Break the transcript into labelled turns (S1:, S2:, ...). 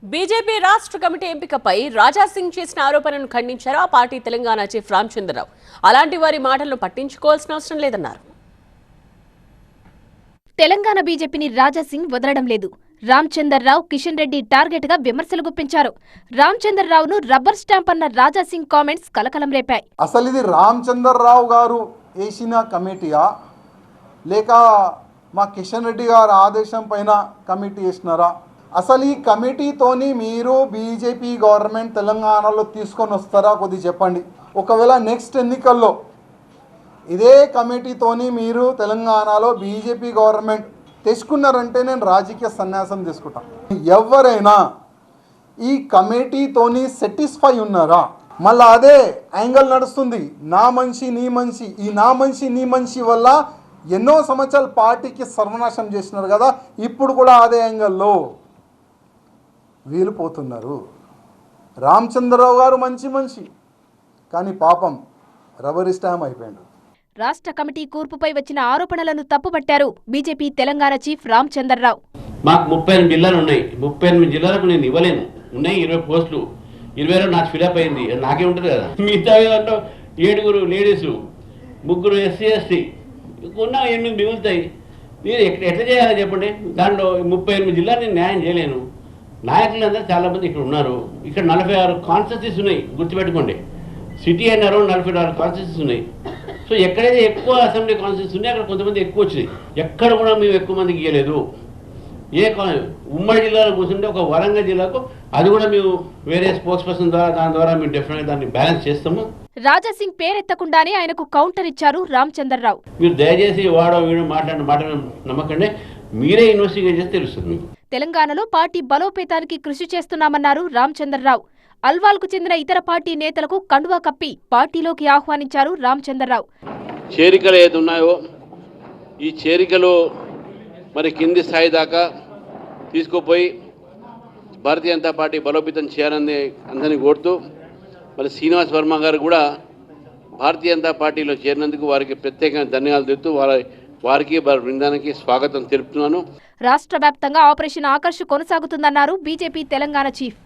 S1: BJP రాష్ట్ర committee ఎంపికపై రాజా సింగ్ చేసిన ఆరోపణలను ఖండించారు ఆ పార్టీ తెలంగాణ చీఫ్ రామచంద్రరావు. అలాంటి వారి మాటలను పట్టించుకోవాల్సిన అవసరం లేదన్నారు.
S2: తెలంగాణ బీజేపీని రాజా సింగ్ వదలడం లేదు. రామచంద్రరావు, కిషన్ రెడ్డి టార్గెట్ గా విమర్శలు గుప్పించారు. రామచంద్రరావును రబ్బర్ స్టాంప్ అన్న రాజా సింగ్ కామెంట్స్ కలకలం రేపాయి.
S3: అసలు ఇది రామచంద్రరావు గారు వేసిన కమిటీయా లేక మా కిషన్ రెడ్డి గారి ఆదేశం పైన కమిటీ వేసినారా? అసలు ఈ కమిటీతోని మీరు బీజేపీ గవర్నమెంట్ తెలంగాణలో తీసుకొని వస్తారా? కొద్దిగా చెప్పండి. ఒకవేళ నెక్స్ట్ ఎన్నికల్లో ఇదే కమిటీతోని మీరు తెలంగాణలో బీజేపీ గవర్నమెంట్ తెచ్చుకున్నారంటే నేను రాజకీయ సన్యాసం తీసుకుంటాను. ఎవరైనా ఈ కమిటీతోని సాటిస్ఫై ఉన్నారా? మళ్ళీ అదే యాంగిల్ నడుస్తుంది, నా మనిషి నీ మనిషి. ఈ నా మనిషి నీ మనిషి వల్ల ఎన్నో సంవత్సరాలు పార్టీకి సర్వనాశనం చేసినారు కదా, ఇప్పుడు కూడా అదే యాంగిల్లో వీలు పోతున్నారు. రామచంద్రరావు గారు మంచి మనిషి, కానీ పాపం రబ్బర్ స్టాంప్ అయిపోయాడు.
S2: రాష్ట్ర కమిటీ కూర్పుపై వచ్చిన ఆరోపణలను తప్పుపట్టారు బీజేపీ తెలంగాణ చీఫ్ రామచంద్రరావు.
S4: మాకు 38 జిల్లాలు ఉన్నాయి. 38 జిల్లాలకు నేను ఇవ్వలేను. ఉన్నాయి 20 పోస్టులు. 20లో నాకు ఫిలప్ అయింది. నాకే ఉంటుంది కదా. మిగతా దాంట్లో 7 లేడీసు, 3 SC ST ఉన్న 8 మిగులుతాయి. మీరు ఎట్లా చేయాలో చెప్పండి. దాంట్లో 38 జిల్లాలు నేను న్యాయం చేయలేను. నాయకులందరూ చాలామంది ఇక్కడ ఉన్నారు. ఇక్కడ 46 కాన్స్టిట్యూన్సీస్ ఉన్నాయి, గుర్తుపెట్టుకోండి. సిటీ అన్నారు 44 కాన్స్టిట్యూన్సీస్ ఉన్నాయి. సో ఎక్కడైతే ఎక్కువ అసెంబ్లీ కాన్స్టిట్యూన్సీ ఉన్నాయి అక్కడ కొంతమంది ఎక్కువ వచ్చినాయి. ఎక్కడ కూడా మేము ఎక్కువ మందికి ఇవ్వలేదు. ఉమ్మడి జిల్లాలో కూర్చుంటే ఒక వరంగల్ జిల్లాకు అది కూడా మేము వేరే స్పోక్స్ పర్సన్ ద్వారా దాని ద్వారా మేము డెఫినెట్గా దాన్ని బ్యాలెన్స్ చేస్తాము.
S2: రాజా సింగ్ పేరెత్తకుండానే ఆయనకు కౌంటర్ ఇచ్చారు రామచంద్రరావు.
S4: మీరు దయచేసి వాడో వీడో మాట్లాడిన మాటలు నమ్మకండి. మీరే ఇన్వెస్టిగేట్ చేస్తే తెలుస్తుంది.
S2: తెలంగాణలో పార్టీ బలోపేతానికి కృషి చేస్తున్నామన్నారు రామచంద్రరావు. అల్వాల్కు చెందిన ఇతర పార్టీ నేతలకు కండువా కప్పి పార్టీలోకి ఆహ్వానించారు రామచంద్రరావు.
S4: చేరికలు ఏది ఉన్నాయో ఈ చేరికలు మరి కింది స్థాయి దాకా తీసుకుపోయి భారతీయ జనతా పార్టీ బలోపేతం చేయాలని అందరినీ కోరుతూ మరి శ్రీనివాస్ వర్మ గారు కూడా భారతీయ జనతా పార్టీలో చేరినందుకు వారికి ప్రత్యేకంగా ధన్యవాదాలు తెలుపుతూ వారికి వారి బృందానికి స్వాగతం తెలుపుతున్నాను.
S2: రాష్ట్ర వ్యాప్తంగా ఆపరేషన్ ఆకర్ష్ కొనసాగుతుందన్నారు బీజేపీ తెలంగాణ చీఫ్.